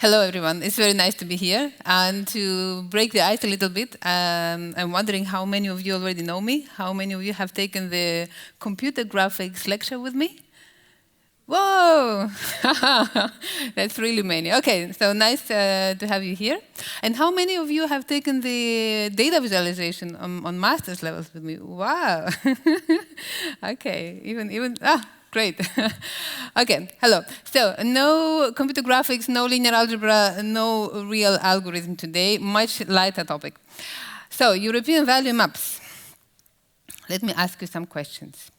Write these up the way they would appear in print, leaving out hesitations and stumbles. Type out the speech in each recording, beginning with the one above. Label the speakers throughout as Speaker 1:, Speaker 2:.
Speaker 1: Hello, everyone. It's very nice to be here. And to break the ice a little bit, I'm wondering how many of you already know me? How many of you have taken the computer graphics lecture with me? Whoa! That's really many. OK, so nice to have you here. And how many of you have taken the data visualization on master's levels with me? Wow! OK, great. OK, hello. So no computer graphics, no linear algebra, no real algorithm today. Much lighter topic. So European value maps. Let me ask you some questions.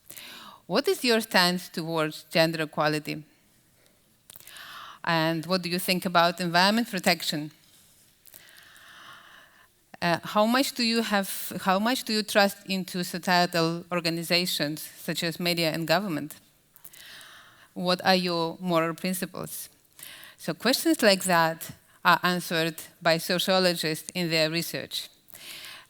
Speaker 1: What is your stance towards gender equality? And what do you think about environment protection? How much do you trust into societal organizations such as media and government? What are your moral principles? So questions like that are answered by sociologists in their research.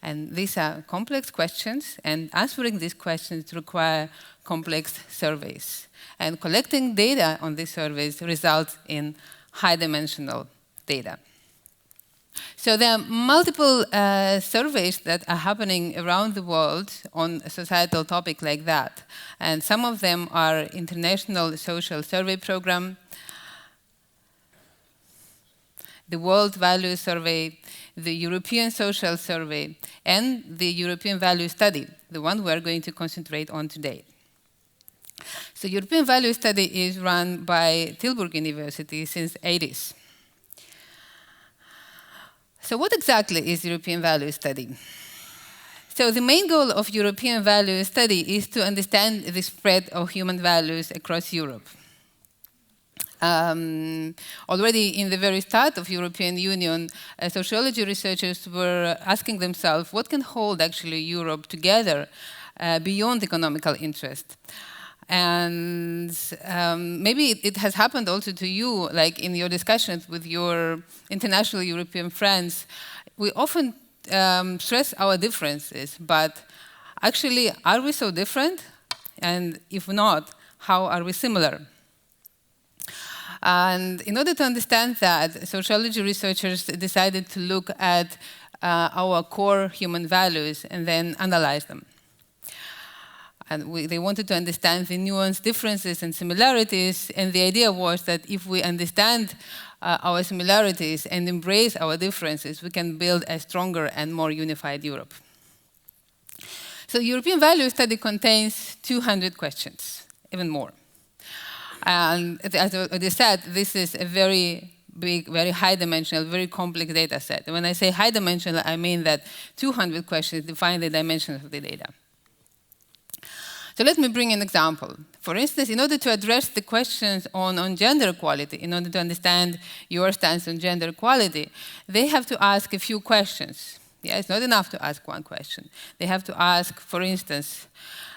Speaker 1: And these are complex questions, and answering these questions require complex surveys. And collecting data on these surveys results in high-dimensional data. So there are multiple surveys that are happening around the world on a societal topic like that. And some of them are International Social Survey Program, the World Values Survey, the European Social Survey, and the European Value Study, the one we're going to concentrate on today. So European Value Study is run by Tilburg University since the 80s. So what exactly is European Value Study? So the main goal of European Value Study is to understand the spread of human values across Europe. Already in the very start of European Union, sociology researchers were asking themselves what can hold actually Europe together beyond economical interest. And maybe it has happened also to you, like in your discussions with your international European friends. We often stress our differences, but actually, are we so different? And if not, how are we similar? And in order to understand that, sociology researchers decided to look at our core human values and then analyze them. And they wanted to understand the nuanced differences and similarities, and the idea was that if we understand our similarities and embrace our differences, we can build a stronger and more unified Europe. So European Value Study contains 200 questions, even more. And as I said, this is a very big, very high-dimensional, very complex data set. And when I say high-dimensional, I mean that 200 questions define the dimensions of the data. So let me bring an example. For instance, in order to address the questions on gender equality, in order to understand your stance on gender equality, they have to ask a few questions. Yeah, it's not enough to ask one question. They have to ask, for instance,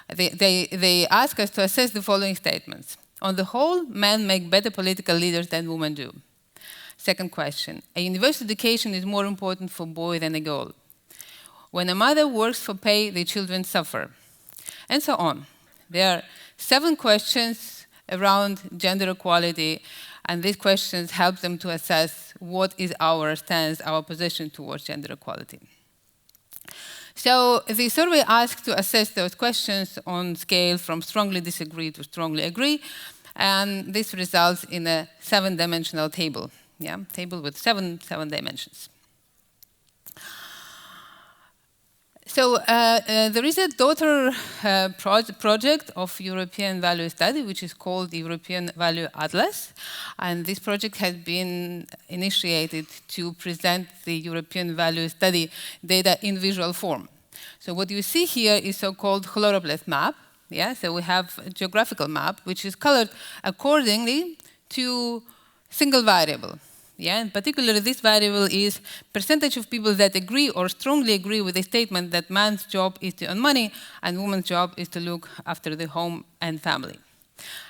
Speaker 1: they ask us to assess the following statements. On the whole, men make better political leaders than women do. Second question, a university education is more important for a boy than a girl. When a mother works for pay, the children suffer. And so on. There are 7 questions around gender equality, and these questions help them to assess what is our stance, our position towards gender equality. So the survey asked to assess those questions on scale from strongly disagree to strongly agree, and this results in a 7-dimensional table, table with seven dimensions. So there is a daughter project of European Value Study, which is called the European Value Atlas. And this project has been initiated to present the European Value Study data in visual form. So what you see here is so-called choropleth map. Yeah? So we have a geographical map, which is colored accordingly to single variable. Yeah, and particularly this variable is percentage of people that agree or strongly agree with the statement that man's job is to earn money and woman's job is to look after the home and family.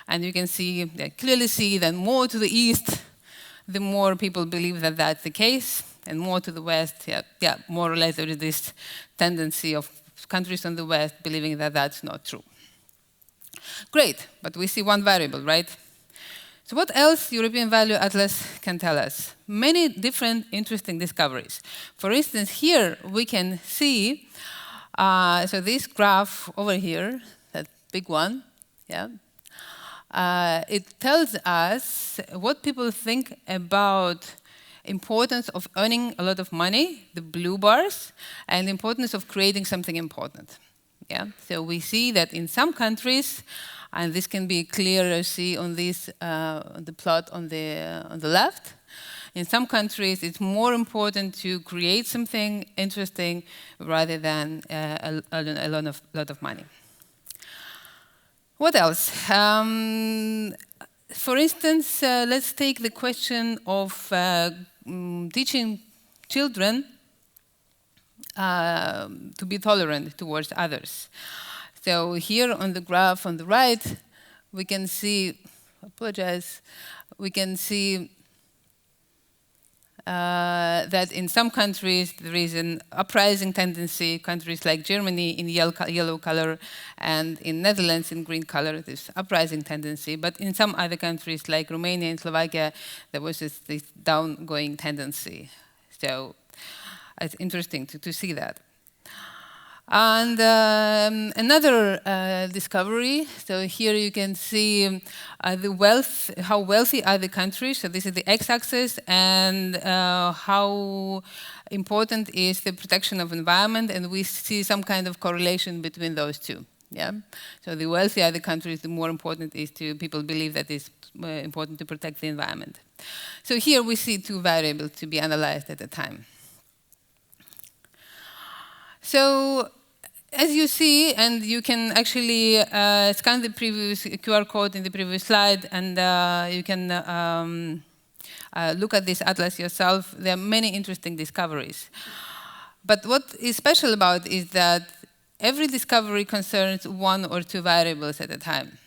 Speaker 1: And you can clearly see that more to the east, the more people believe that that's the case, and more to the west, more or less there is this tendency of countries on the west believing that that's not true. Great, but we see one variable, right? So what else European Value Atlas can tell us? Many different interesting discoveries. For instance, here we can see, so this graph over here, that big one, yeah, it tells us what people think about importance of earning a lot of money, the blue bars, and the importance of creating something important. Yeah? So we see that in some countries, and this can be clearer see on this the plot on the left. In some countries, it's more important to create something interesting rather than a lot of money. What else? For instance, let's take the question of teaching children to be tolerant towards others. So here on the graph on the right, we can see, we can see that in some countries there is an uprising tendency, countries like Germany in yellow color and in Netherlands in green color, this uprising tendency. But in some other countries like Romania and Slovakia, there was this downgoing tendency. So it's interesting to see that. And another discovery, so here you can see the wealth, how wealthy are the countries. So this is the x-axis, and how important is the protection of environment, and we see some kind of correlation between those two. Yeah. So the wealthier the countries, the more important it is to people believe that it's important to protect the environment. So here we see two variables to be analyzed at a time. So as you see, and you can actually scan the previous QR code in the previous slide, and you can look at this atlas yourself. There are many interesting discoveries. But what is special about it is that every discovery concerns one or two variables at a time.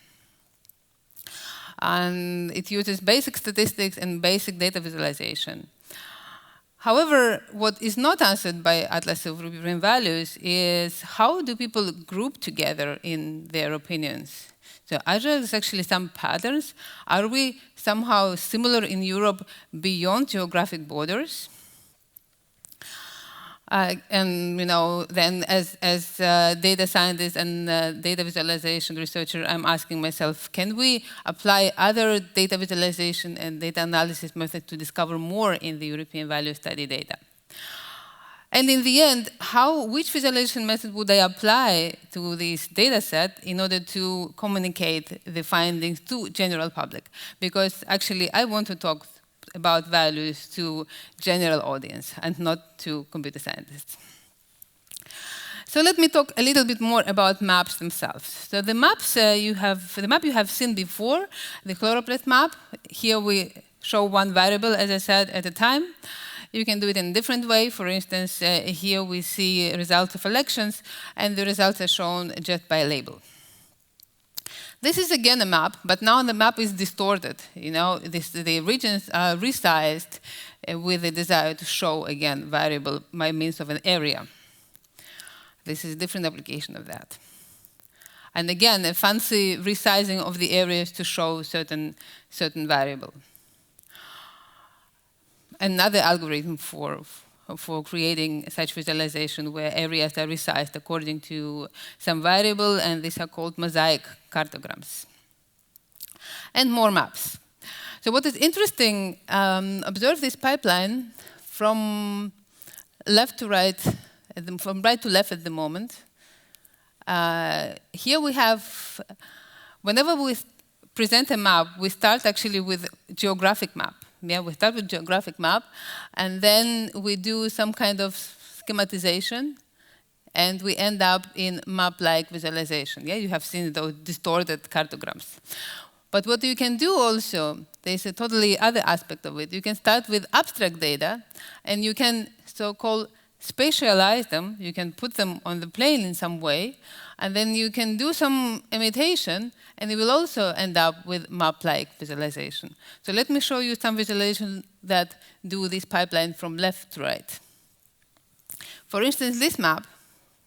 Speaker 1: And it uses basic statistics and basic data visualization. However, what is not answered by Atlas of European Values is how do people group together in their opinions? So are there actually some patterns? Are we somehow similar in Europe beyond geographic borders? And then as data scientist and data visualization researcher, I'm asking myself, can we apply other data visualization and data analysis methods to discover more in the European value study data? And in the end, which visualization method would I apply to this data set in order to communicate the findings to general public? Because actually, I want to talk about values to general audience and not to computer scientists. So let me talk a little bit more about maps themselves. So the maps the map you have seen before, the choropleth map. Here we show one variable, as I said, at a time. You can do it in a different way. For instance, here we see results of elections, and the results are shown just by a label. This is again a map, but now the map is distorted. The regions are resized with the desire to show, again, variable by means of an area. This is a different application of that. And again, a fancy resizing of the areas to show certain variable. Another algorithm for creating such visualization where areas are resized according to some variable, and these are called mosaic cartograms. And more maps. So what is interesting, observe this pipeline from left to right, from right to left at the moment. Here we have, whenever we present a map, we start actually with geographic map. Yeah, we start with geographic map, and then we do some kind of schematization, and we end up in map-like visualization. Yeah, you have seen those distorted cartograms. But what you can do also, there's a totally other aspect of it. You can start with abstract data, and you can so-called spatialize them. You can put them on the plane in some way, and then you can do some imitation, and you will also end up with map-like visualization. So let me show you some visualization that do this pipeline from left to right. For instance, this map,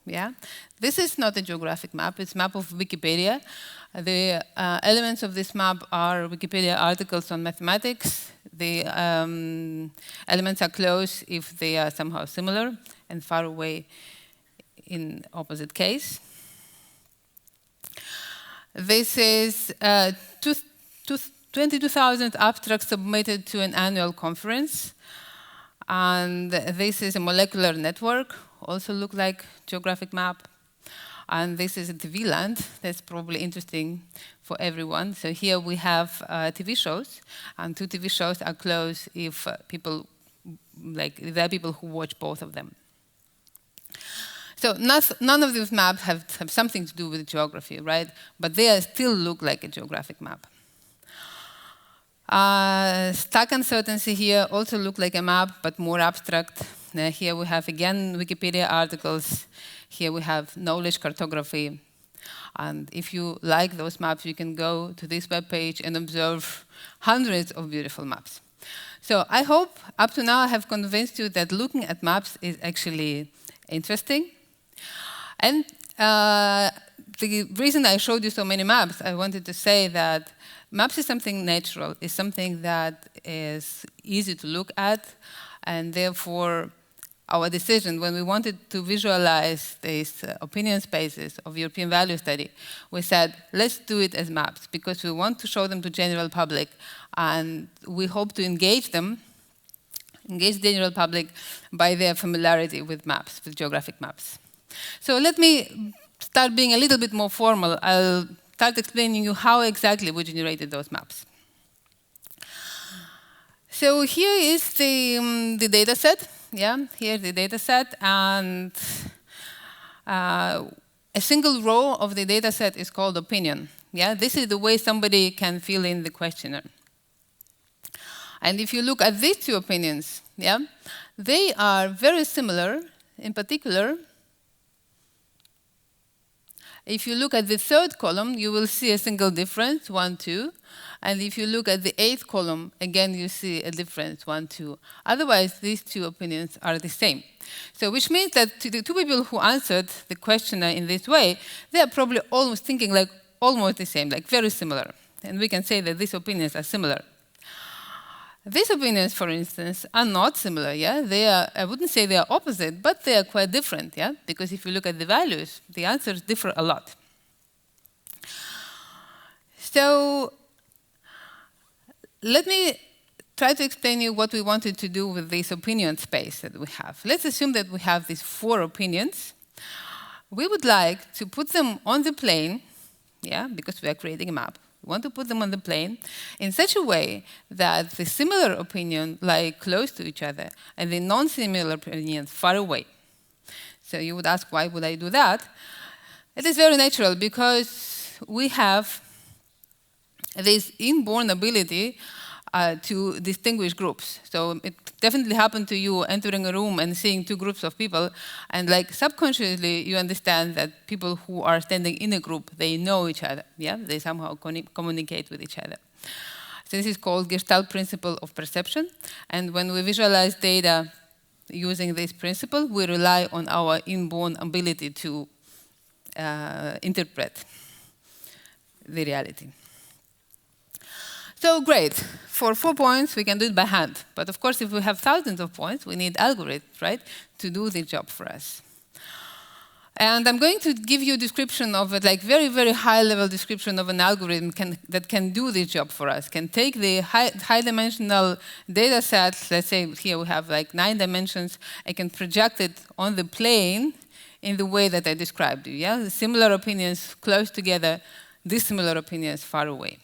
Speaker 1: yeah, this is not a geographic map. It's a map of Wikipedia. The elements of this map are Wikipedia articles on mathematics. The elements are close if they are somehow similar, and far away in opposite case. This is 22,000 abstracts submitted to an annual conference. And this is a molecular network, also look like geographic map. And this is a TV land. That's probably interesting for everyone. So here we have TV shows, and 2 TV shows are close if people, if there are people who watch both of them. So none of these maps have something to do with geography, right? But they still look like a geographic map. Stack uncertainty here also look like a map, but more abstract. Here we have, again, Wikipedia articles. Here we have knowledge cartography. And if you like those maps, you can go to this webpage and observe hundreds of beautiful maps. So I hope up to now I have convinced you that looking at maps is actually interesting. And the reason I showed you so many maps, I wanted to say that maps is something natural, is something that is easy to look at, and therefore our decision when we wanted to visualize these opinion spaces of European value study, we said, let's do it as maps, because we want to show them to general public, and we hope to engage the general public by their familiarity with maps, with geographic maps. So let me start being a little bit more formal. I'll start explaining you how exactly we generated those maps. So here is the data set. Yeah, here's the data set, and a single row of the data set is called opinion. Yeah, this is the way somebody can fill in the questionnaire. And if you look at these 2 opinions, yeah, they are very similar. In particular, if you look at the 3rd column, you will see a single difference, 1, 2. And if you look at the 8th column, again, you see a difference, 1, 2. Otherwise, these 2 opinions are the same. So which means that the 2 people who answered the questionnaire in this way, they are probably almost thinking like almost the same, like very similar. And we can say that these opinions are similar. These opinions, for instance, are not similar, yeah? They are, I wouldn't say they are opposite, but they are quite different, yeah? Because if you look at the values, the answers differ a lot. So let me try to explain you what we wanted to do with this opinion space that we have. Let's assume that we have these 4 opinions. We would like to put them on the plane, yeah, because we are creating a map. We want to put them on the plane in such a way that the similar opinion lie close to each other and the non-similar opinions far away. So you would ask, why would I do that? It is very natural because we have this inborn ability to distinguish groups. So it definitely happened to you entering a room and seeing 2 groups of people, and like subconsciously you understand that people who are standing in a group, they know each other, yeah? They somehow communicate with each other. So this is called Gestalt principle of perception, and when we visualize data using this principle, we rely on our inborn ability to interpret the reality. So great, for 4 points we can do it by hand. But of course, if we have thousands of points, we need algorithms, right, to do the job for us. And I'm going to give you a description of it, like very, very high-level description of an algorithm that can do the job for us, can take the high-dimensional data sets, let's say here we have like 9 dimensions, I can project it on the plane in the way that I described you, yeah? The similar opinions close together, dissimilar opinions far away.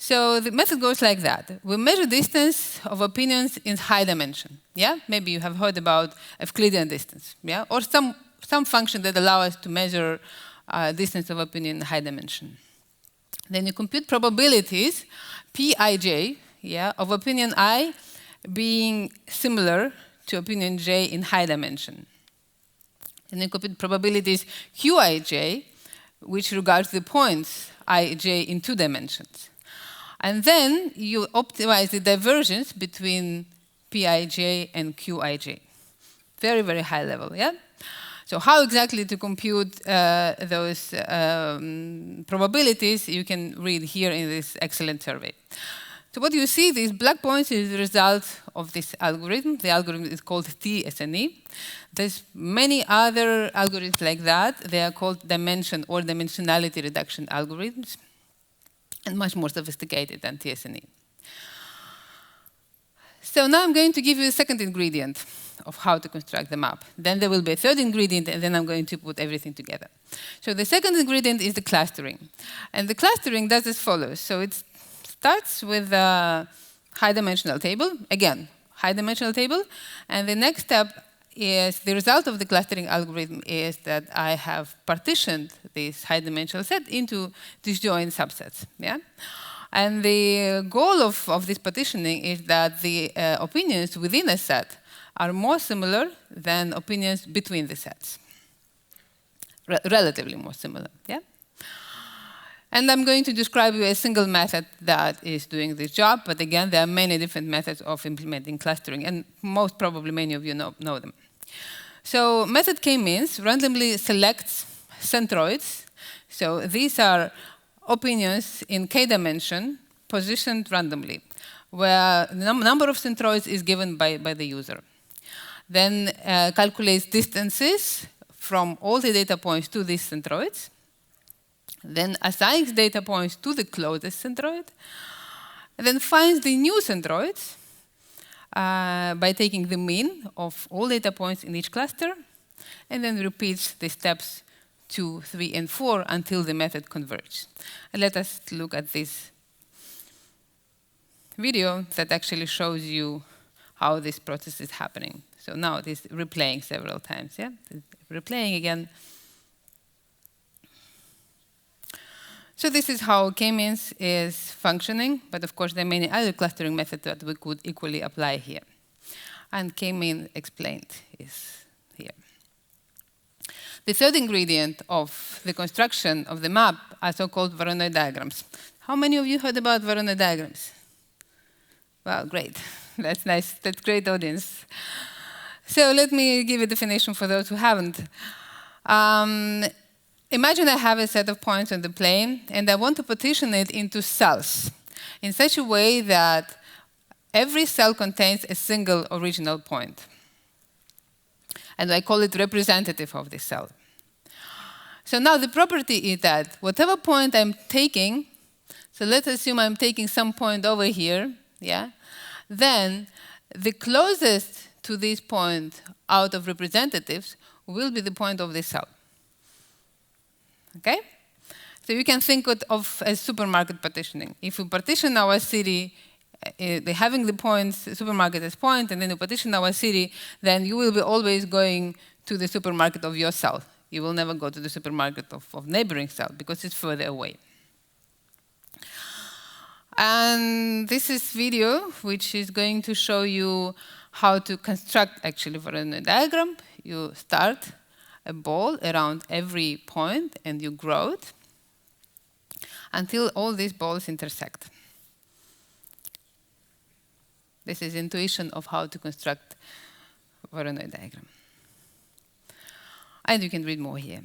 Speaker 1: So the method goes like that. We measure distance of opinions in high dimension. Yeah? Maybe you have heard about Euclidean distance, yeah? Or some function that allows us to measure distance of opinion in high dimension. Then you compute probabilities, Pij, yeah, of opinion I being similar to opinion j in high dimension. And you compute probabilities Qij, which regards the points ij in 2 dimensions. And then you optimize the divergence between Pij and Qij. Very, very high level, yeah? So how exactly to compute those probabilities, you can read here in this excellent survey. So what you see, these black points is the result of this algorithm. The algorithm is called TSNE. There's many other algorithms like that. They are called dimension or dimensionality reduction algorithms, and much more sophisticated than TSNE. So now I'm going to give you a second ingredient of how to construct the map. Then there will be a third ingredient, and then I'm going to put everything together. So the second ingredient is the clustering. And the clustering does as follows. So it starts with a high-dimensional table. Again, high-dimensional table. And the next step is the result of the clustering algorithm is that I have partitioned this high-dimensional set into disjoint subsets. Yeah? And the goal of this partitioning is that the opinions within a set are more similar than opinions between the sets. Relatively more similar. Yeah? And I'm going to describe you a single method that is doing this job. But again, there are many different methods of implementing clustering. And most probably many of you know them. So method k-means randomly selects centroids. So these are opinions in k dimension positioned randomly, where the number of centroids is given by the user. Then calculates distances from all the data points to these centroids. Then assigns data points to the closest centroid. And then finds the new centroids by taking the mean of all data points in each cluster, and then repeats the steps 2, 3, and 4 until the method converges. And let us look at this video that actually shows you how this process is happening. So now it is replaying several times. Yeah, replaying again. So this is how k-means is functioning. But of course, there are many other clustering methods that we could equally apply here. And k-mean explained is here. The third ingredient of the construction of the map are so-called Voronoi diagrams. How many of you heard about Voronoi diagrams? Wow, great. That's nice. That's great audience. So let me give a definition for those who haven't. Imagine I have a set of points on the plane, and I want to partition it into cells in such a way that every cell contains a single original point. And I call it representative of this cell. So now the property is that whatever point I'm taking, so let's assume I'm taking some point over here, yeah, then the closest to this point out of representatives will be the point of this cell. Okay? So you can think of as supermarket partitioning. If we partition our city, having the points, supermarket as point, and then you partition our city, then you will be always going to the supermarket of your cell. You will never go to the supermarket of neighboring cell because it's further away. And this is video, which is going to show you how to construct actually Voronoi diagram. You start a ball around every point, and you grow it until all these balls intersect. This is intuition of how to construct Voronoi diagram. And you can read more here.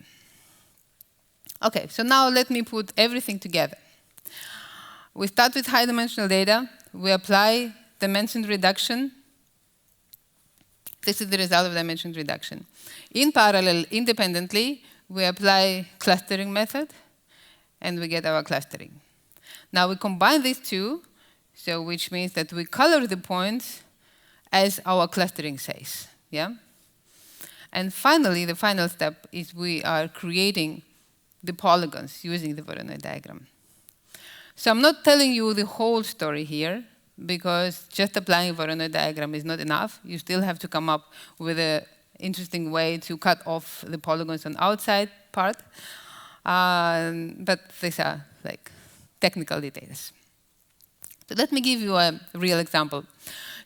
Speaker 1: OK, so now let me put everything together. We start with high-dimensional data. We apply dimension reduction. This is the result of dimension reduction. In parallel, independently, we apply clustering method, and we get our clustering. Now we combine these two, so which means that we color the points as our clustering says. Yeah? And finally, the final step is we are creating the polygons using the Voronoi diagram. So I'm not telling you the whole story here, because just applying a Voronoi diagram is not enough. You still have to come up with an interesting way to cut off the polygons on the outside part. But these are like technical details. So let me give you a real example.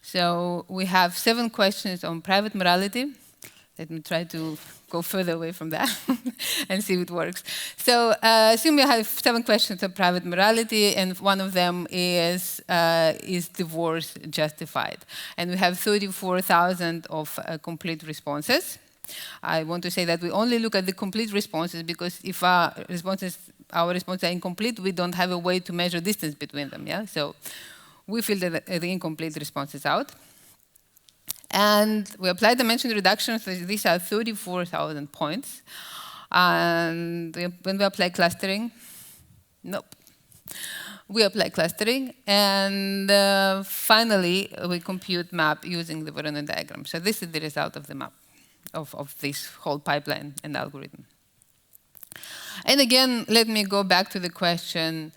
Speaker 1: So we have 7 questions on private morality. Let me try to go further away from that and see if it works. So assume you have 7 questions on private morality, and one of them is divorce justified? And we have 34,000 of complete responses. I want to say that we only look at the complete responses, because if our responses are incomplete, we don't have a way to measure distance between them. Yeah, so we filter the incomplete responses out. And we apply dimension reduction. So these are 34,000 points. And when we apply clustering, nope. We apply clustering, and finally, we compute map using the Voronoi diagram. So this is the result of the map, of this whole pipeline and algorithm. And again, let me go back to the question,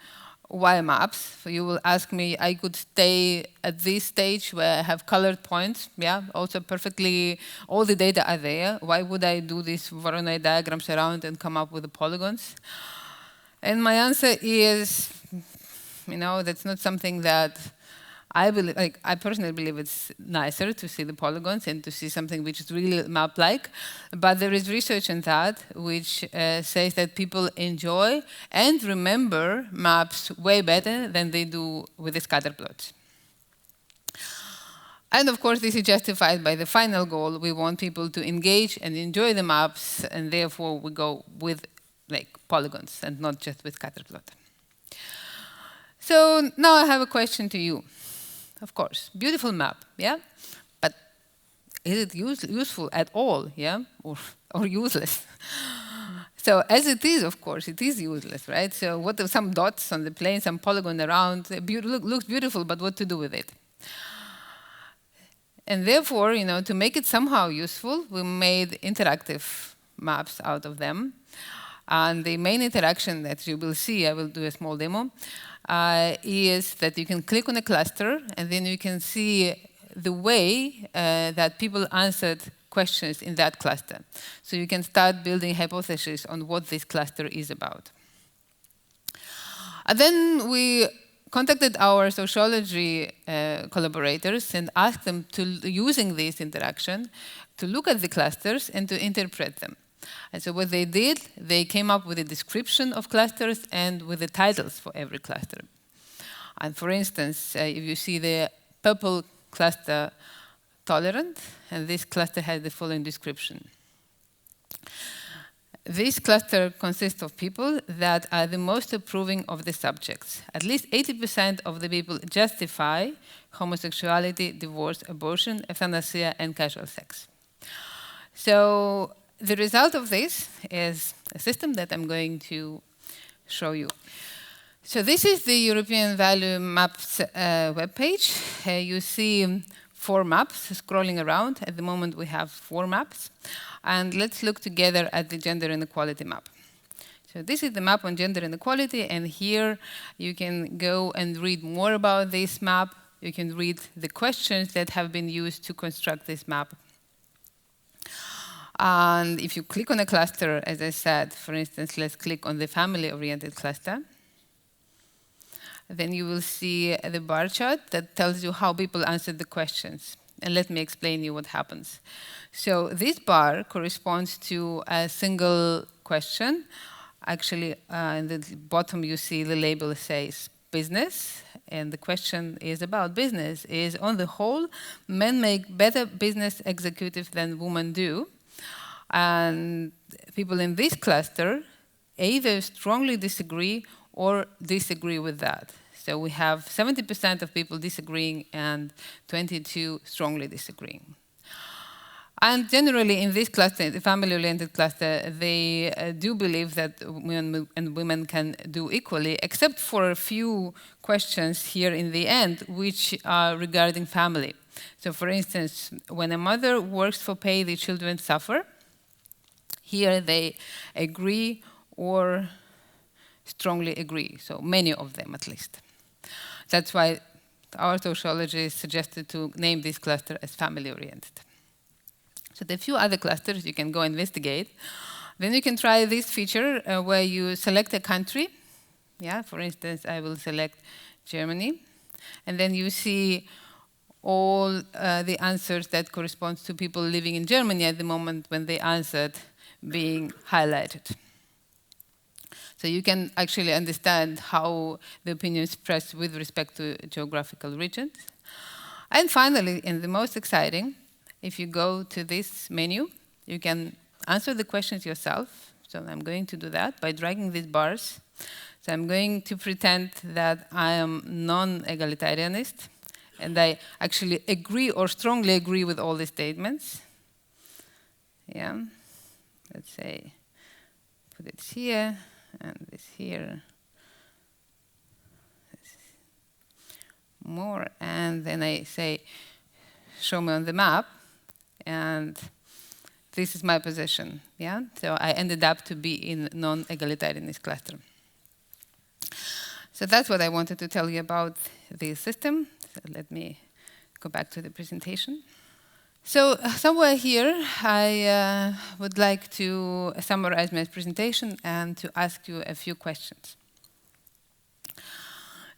Speaker 1: why maps? So you will ask me, I could stay at this stage where I have colored points, yeah, also perfectly, all the data are there. Why would I do these Voronoi diagrams around and come up with the polygons? And my answer is, that's not something that I believe. Like, I personally believe it's nicer to see the polygons and to see something which is really map-like. But there is research in that which says that people enjoy and remember maps way better than they do with the scatter plots. And of course, this is justified by the final goal. We want people to engage and enjoy the maps, and therefore we go with polygons and not just with scatter plot. So now I have a question to you. Of course, beautiful map, yeah? But is it useful at all, yeah? Or useless? So as it is, of course, it is useless, right? So what are some dots on the plane, some polygon around, looks beautiful, but what to do with it? And therefore, to make it somehow useful, we made interactive maps out of them. And the main interaction that you will see, I will do a small demo, is that you can click on a cluster, and then you can see the way that people answered questions in that cluster. So you can start building hypotheses on what this cluster is about. And then we contacted our sociology collaborators and asked them to, using this interaction, to look at the clusters and to interpret them. And so what they did, they came up with a description of clusters and with the titles for every cluster. And for instance, if you see the purple cluster tolerant, and this cluster has the following description. This cluster consists of people that are the most approving of the subjects. At least 80% of the people justify homosexuality, divorce, abortion, euthanasia, and casual sex. So the result of this is a system that I'm going to show you. So this is the European Value Maps webpage. You see 4 maps scrolling around. At the moment, we have 4 maps. And let's look together at the gender inequality map. So this is the map on gender inequality, and here you can go and read more about this map. You can read the questions that have been used to construct this map. And if you click on a cluster, as I said, for instance, let's click on the family-oriented cluster. Then you will see the bar chart that tells you how people answered the questions. And let me explain you what happens. So this bar corresponds to a single question. Actually, in the bottom, you see the label says business. And the question is about business. Is, on the whole, men make better business executives than women do. And people in this cluster either strongly disagree or disagree with that. So we have 70% of people disagreeing and 22 strongly disagreeing. And generally in this cluster, the family-oriented cluster, they do believe that men and women can do equally, except for a few questions here in the end, which are regarding family. So for instance, when a mother works for pay, the children suffer. Here they agree or strongly agree, so many of them at least. That's why our sociologists suggested to name this cluster as family-oriented. So there are a few other clusters you can go investigate. Then you can try this feature where you select a country. Yeah, for instance, I will select Germany. And then you see all the answers that correspond to people living in Germany at the moment when they answered being highlighted. So you can actually understand how the opinion is expressed with respect to geographical regions. And finally, and the most exciting, if you go to this menu, You can answer the questions yourself. So I'm going to do that by dragging these bars. So I'm going to pretend that I am non-egalitarianist, and I actually agree or strongly agree with all the statements. Yeah, let's say, put it here, and this here. More, and then I say, show me on the map, and this is my position. Yeah, so I ended up to be in non-egalitarianist cluster. So that's what I wanted to tell you about the system. So let me go back to the presentation. So somewhere here, I would like to summarize my presentation and to ask you a few questions.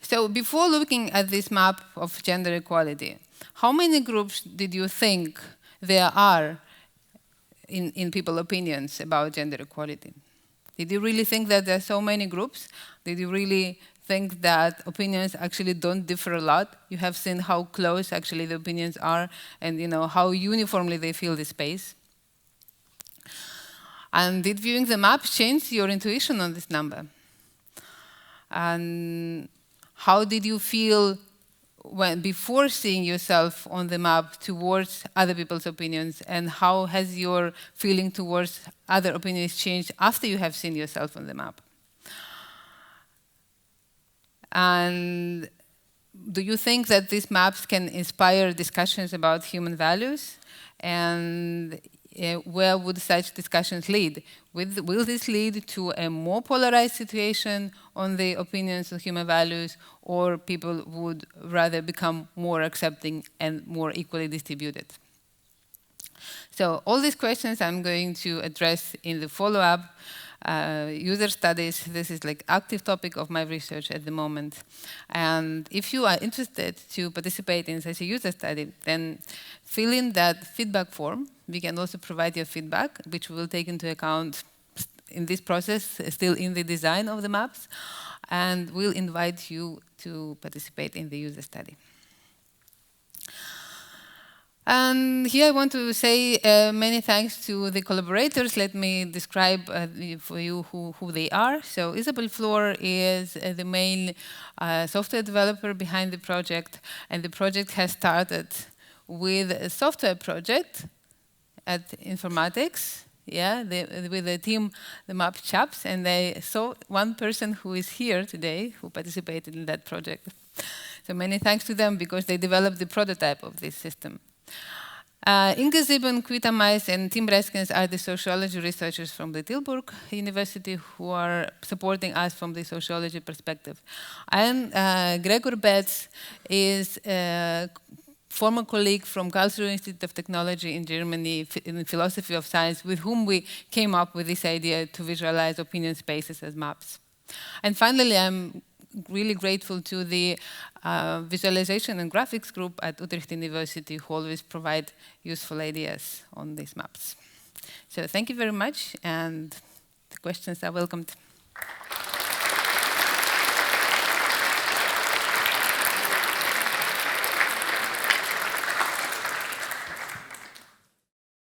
Speaker 1: So before looking at this map of gender equality, how many groups did you think there are in people's opinions about gender equality? Did you really think that there are so many groups? Did you really think that opinions actually don't differ a lot? You have seen how close actually the opinions are, and how uniformly they fill the space. And did viewing the map change your intuition on this number? And how did you feel before seeing yourself on the map towards other people's opinions, and how has your feeling towards other opinions changed after you have seen yourself on the map? And do you think that these maps can inspire discussions about human values? And where would such discussions lead? Will this lead to a more polarized situation on the opinions of human values, or people would rather become more accepting and more equally distributed? So all these questions I'm going to address in the follow-up. User studies, this is like active topic of my research at the moment. And if you are interested to participate in such a user study, then fill in that feedback form. We can also provide your feedback, which we will take into account in this process, still in the design of the maps. And we'll invite you to participate in the user study. And here I want to say many thanks to the collaborators. Let me describe for you who they are. So Isabel Flor is the main software developer behind the project. And the project has started with a software project at Informatics, with the team, the Map Chaps. And they saw one person who is here today who participated in that project. So many thanks to them, because they developed the prototype of this system. Inge Sieben, Quita Mais, and Tim Reskens are the sociology researchers from the Tilburg University who are supporting us from the sociology perspective. And Gregor Betz is a former colleague from Karlsruhe Institute of Technology in Germany in philosophy of science, with whom we came up with this idea to visualize opinion spaces as maps. And finally, I'm really grateful to the visualization and graphics group at Utrecht University, who always provide useful ideas on these maps. So thank you very much, and the questions are welcomed.